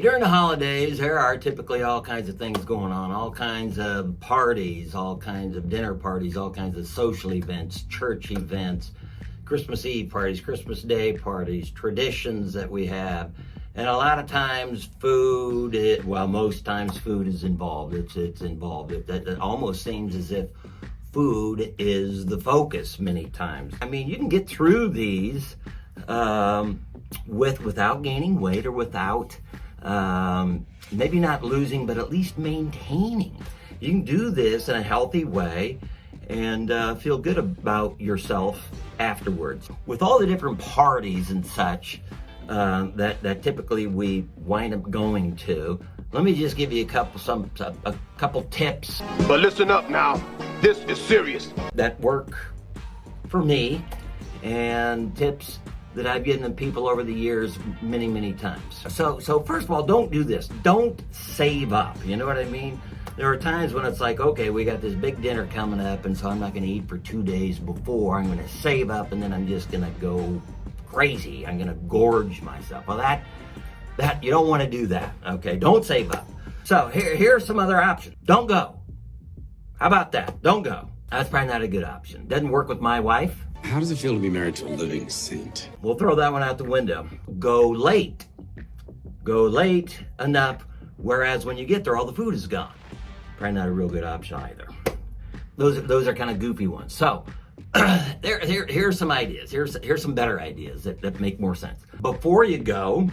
During the holidays, there are typically all kinds of things going on, all kinds of parties, all kinds of dinner parties, all kinds of social events, church events, Christmas Eve parties, Christmas Day parties, traditions that we have. And a lot of times most times food is involved. It's involved. It almost seems as if food is the focus many times. I mean, you can get through these without gaining weight or without maybe not losing, but at least maintaining. You can do this in a healthy way and feel good about yourself afterwards. With all the different parties and such that typically we wind up going to, let me just give you a couple tips. But listen up now, this is serious. That work for me, and tips that I've given them people over the years many, many times. So first of all, don't do this. Don't save up. You know what I mean? There are times when it's like, okay, we got this big dinner coming up, and so I'm not gonna eat for 2 days before. I'm gonna save up, and then I'm just gonna go crazy. I'm gonna gorge myself. Well, that you don't wanna do that, okay? Don't save up. So here's some other options. Don't go. How about that? Don't go. That's probably not a good option. Doesn't work with my wife. How does it feel to be married to a living saint? We'll throw that one out the window. Go late. Go late enough, whereas when you get there, all the food is gone. Probably not a real good option either. Those are kind of goofy ones. So here's some ideas. Here's some better ideas that make more sense. Before you go,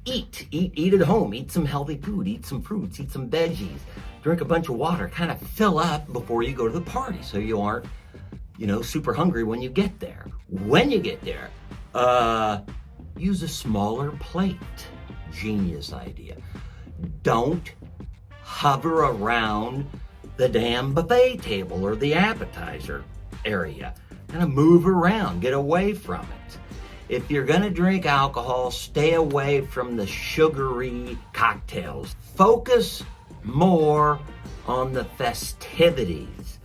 eat at home. Eat some healthy food. Eat some fruits. Eat some veggies. Drink a bunch of water. Kind of fill up before you go to the party, so you aren't super hungry when you get there. When you get there, use a smaller plate. Genius idea. Don't hover around the damn buffet table or the appetizer area. Kind of move around, get away from it. If you're gonna drink alcohol, stay away from the sugary cocktails. Focus more on the festivities,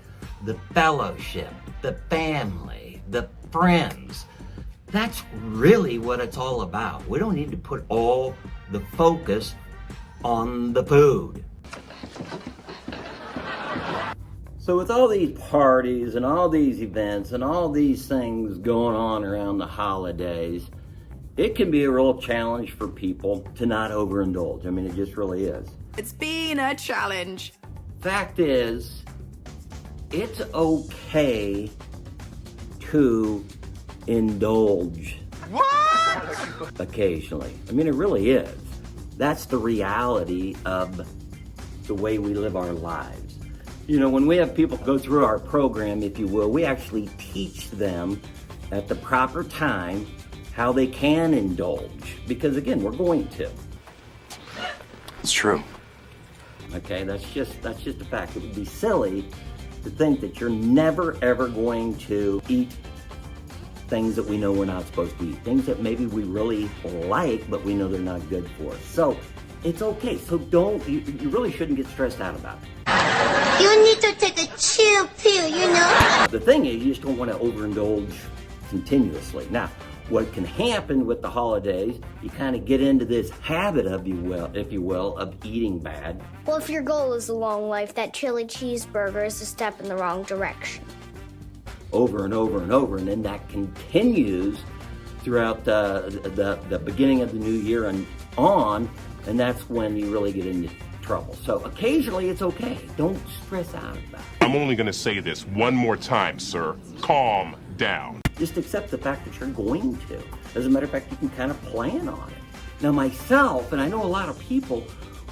the fellowship, the family, the friends. That's really what it's all about. We don't need to put all the focus on the food. So with all these parties and all these events and all these things going on around the holidays, it can be a real challenge for people to not overindulge. I mean, it just really is. It's been a challenge. Fact is, it's okay to indulge occasionally. I mean, it really is. That's the reality of the way we live our lives. When we have people go through our program, if you will, we actually teach them at the proper time how they can indulge. Because again, we're going to. It's true. Okay, that's just a fact. It would be silly to think that you're never ever going to eat things that we know we're not supposed to eat. Things that maybe we really like, but we know they're not good for us. So it's okay. So you really shouldn't get stressed out about it. You need to take a chill pill, The thing is, you just don't want to overindulge continuously. Now, what can happen with the holidays, you kind of get into this habit if you will, of eating bad. Well, if your goal is a long life, that chili cheeseburger is a step in the wrong direction. Over and over and over, and then that continues throughout the beginning of the new year and on, and that's when you really get into trouble. So occasionally it's okay. Don't stress out about it. I'm only gonna say this one more time, sir. Calm down. Just accept the fact that you're going to. As a matter of fact, you can kind of plan on it. Now myself, and I know a lot of people,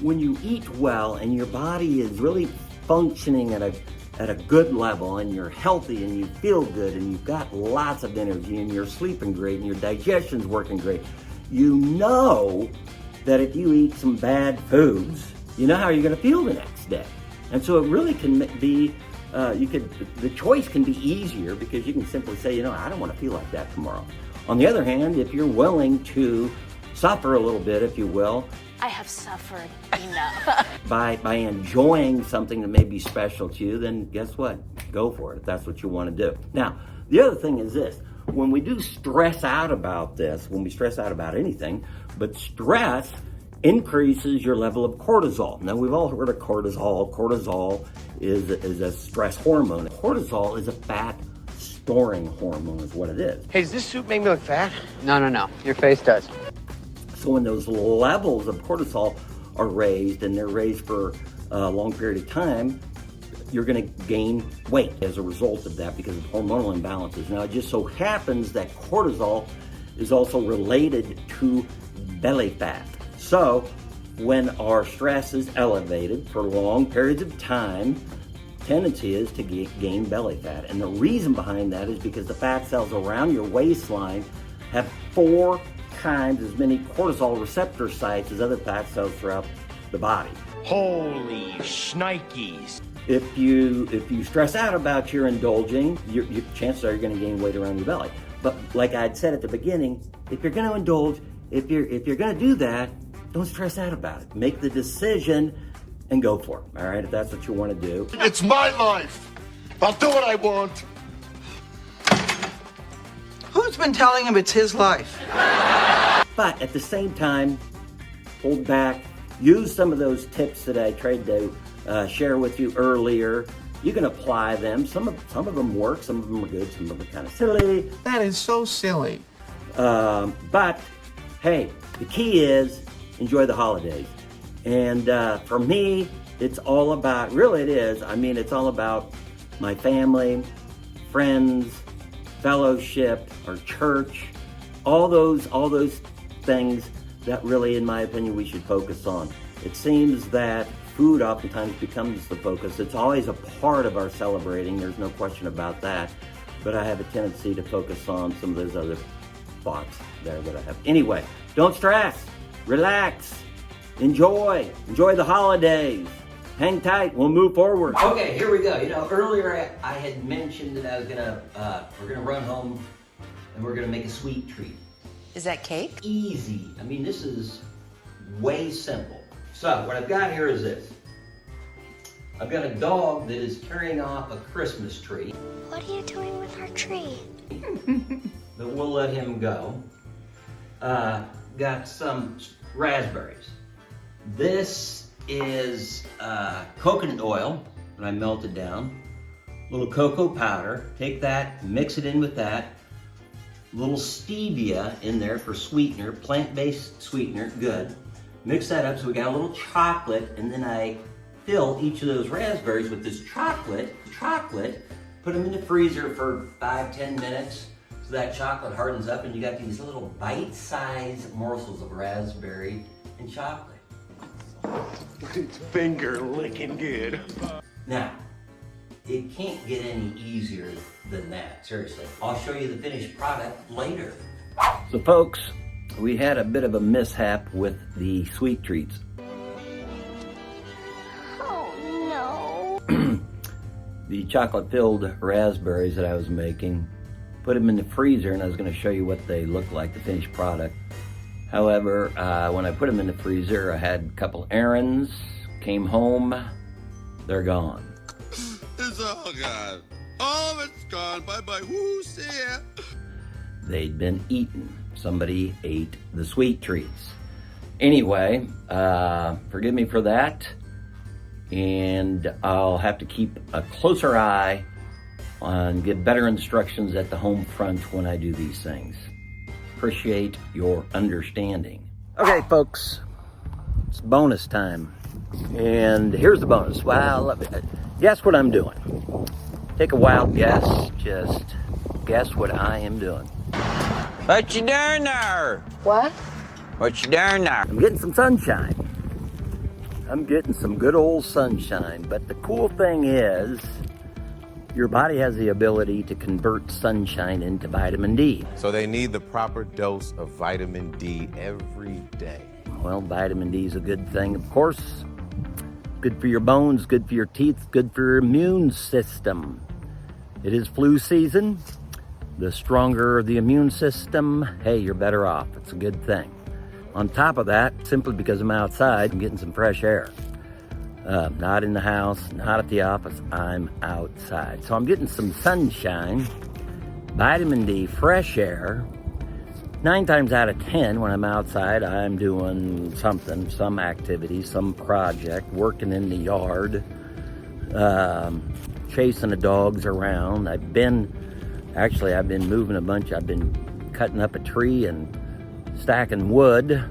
when you eat well and your body is really functioning at a good level and you're healthy and you feel good and you've got lots of energy and you're sleeping great and your digestion's working great, you know that if you eat some bad foods, you know how you're going to feel the next day. And so it really can be, the choice can be easier because you can simply say, I don't want to feel like that tomorrow. On the other hand, if you're willing to suffer a little bit, if you will, I have suffered enough. by enjoying something that may be special to you, then guess what? Go for it if that's what you want to do. Now, the other thing is this. when we do stress out about this, when we stress out about anything, but stress increases your level of cortisol. Now, we've all heard of cortisol. Cortisol is a stress hormone. Cortisol is a fat storing hormone is what it is. Hey, does this suit make me look fat? No. Your face does. So when those levels of cortisol are raised, and they're raised for a long period of time, you're going to gain weight as a result of that because of hormonal imbalances. Now, it just so happens that cortisol is also related to belly fat. So when our stress is elevated for long periods of time, tendency is to gain belly fat. And the reason behind that is because the fat cells around your waistline have 4 times as many cortisol receptor sites as other fat cells throughout the body. Holy shnikes. If you stress out about your indulging, your chances are you're going to gain weight around your belly. But like I'd said at the beginning, if you're going to indulge, if you're going to do that, don't stress out about it. Make the decision and go for it. All right, if that's what you want to do. It's my life. I'll do what I want. Who's been telling him it's his life? But at the same time, hold back. Use some of those tips that I tried to share with you earlier. You can apply them. Some of them work. Some of them are good. Some of them are kind of silly. That is so silly. But hey, the key is enjoy the holidays. And for me, it's all about, really it is, I mean, it's all about my family, friends, fellowship, our church, all those things that really, in my opinion, we should focus on. It seems that food oftentimes becomes the focus. It's always a part of our celebrating, there's no question about that. But I have a tendency to focus on some of those other thoughts there that I have. Anyway, don't stress, relax, enjoy the holidays. Hang tight, we'll move forward. Okay, here we go. You know, earlier I had mentioned that I was we're gonna run home and we're gonna make a sweet treat. Is that cake? Easy. I mean, this is way simple. So what I've got here is this. I've got a dog that is carrying off a Christmas tree. What are you doing with our tree? But we'll let him go. Got some raspberries. This is coconut oil that I melted down. A little cocoa powder. Take that, mix it in with that. A little stevia in there for sweetener, plant-based sweetener, good. Mix that up so we got a little chocolate, and then I fill each of those raspberries with this chocolate, put them in the freezer for 5-10 minutes so that chocolate hardens up and you got these little bite-sized morsels of raspberry and chocolate. It's finger licking good. Now, it can't get any easier than that, seriously. I'll show you the finished product later. So folks, we had a bit of a mishap with the sweet treats. Oh no. The chocolate-filled raspberries that I was making, put them in the freezer, and I was going to show you what they look like, the finished product. However, when I put them in the freezer, I had a couple errands, came home, they're gone. It's all gone. All of it's gone. Bye-bye. Woo, see ya. They'd been eaten. Somebody ate the sweet treats. Anyway, forgive me for that. And I'll have to keep a closer eye on, give better instructions at the home front when I do these things. Appreciate your understanding. Okay, folks, it's bonus time. And here's the bonus. Well, guess what I'm doing. Take a wild guess. Just guess what I am doing. What you doing there? What? What you doing there? I'm getting some sunshine. I'm getting some good old sunshine. But the cool thing is, your body has the ability to convert sunshine into vitamin D. So they need the proper dose of vitamin D every day. Well, vitamin D is a good thing, of course. Good for your bones, good for your teeth, good for your immune system. It is flu season. The stronger the immune system, hey, you're better off. It's a good thing. On top of that, simply because I'm outside, I'm getting some fresh air. Not in the house, not at the office, I'm outside. So I'm getting some sunshine, vitamin D, fresh air. 9 times out of 10 when I'm outside, I'm doing something, some activity, some project, working in the yard, chasing the dogs around. I've been moving a bunch. I've been cutting up a tree and stacking wood.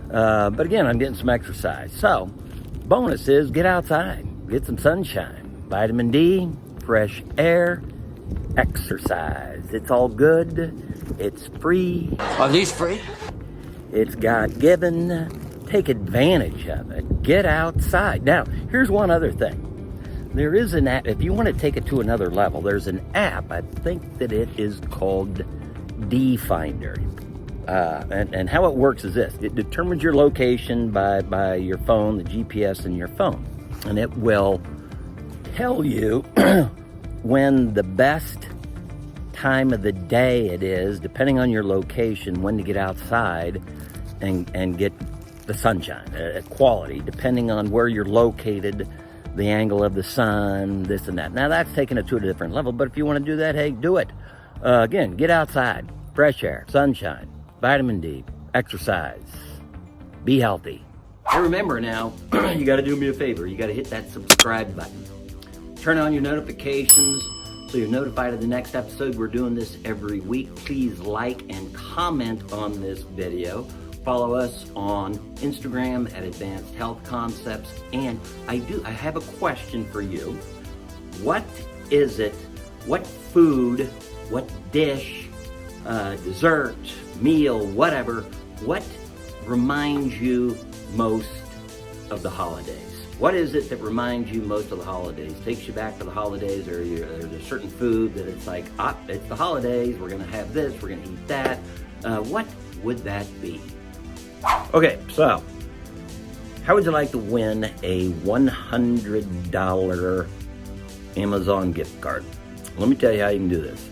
But again, I'm getting some exercise. So, bonus is get outside, get some sunshine, vitamin D, fresh air, exercise. It's all good. It's free. Are these free? It's God-given. Take advantage of it. Get outside. Now, here's one other thing. There is an app, if you want to take it to another level, there's an app, I think that it is called D-Finder. And how it works is this. It determines your location by your phone, the GPS in your phone. And it will tell you when the best time of the day it is, depending on your location, when to get outside and get the sunshine, quality, depending on where you're located, the angle of the sun, this and that. Now that's taking it to a different level, but if you want to do that, hey, do it. Again, get outside, fresh air, sunshine, vitamin D, exercise, be healthy. Hey, remember now, you got to do me a favor. You got to hit that subscribe button. Turn on your notifications so you're notified of the next episode. We're doing this every week. Please like and comment on this video. Follow us on Instagram at Advanced Health Concepts. And I have a question for you. What is it, what food, what dish, dessert, meal, whatever, what reminds you most of the holidays? What is it that reminds you most of the holidays? Takes you back to the holidays, or there's a certain food that it's like, it's the holidays, we're gonna have this, we're gonna eat that. What would that be? Okay, so how would you like to win a $100 Amazon gift card? Let me tell you how you can do this.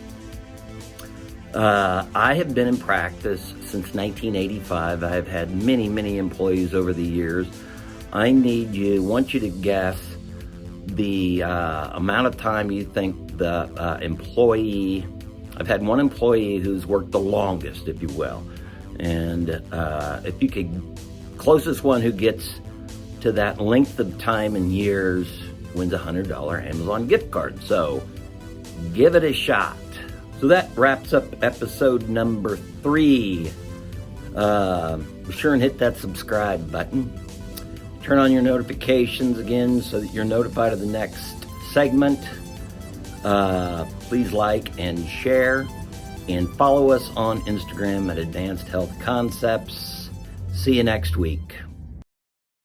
I have been in practice since 1985. I have had many, many employees over the years. I want you to guess the amount of time you think the employee, I've had one employee who's worked the longest, if you will. And if you could, closest one who gets to that length of time and years wins a $100 Amazon gift card. So give it a shot. So that wraps up episode number 3. Be sure and hit that subscribe button. Turn on your notifications again so that you're notified of the next segment. Please like and share. And follow us on Instagram at Advanced Health Concepts. See you next week.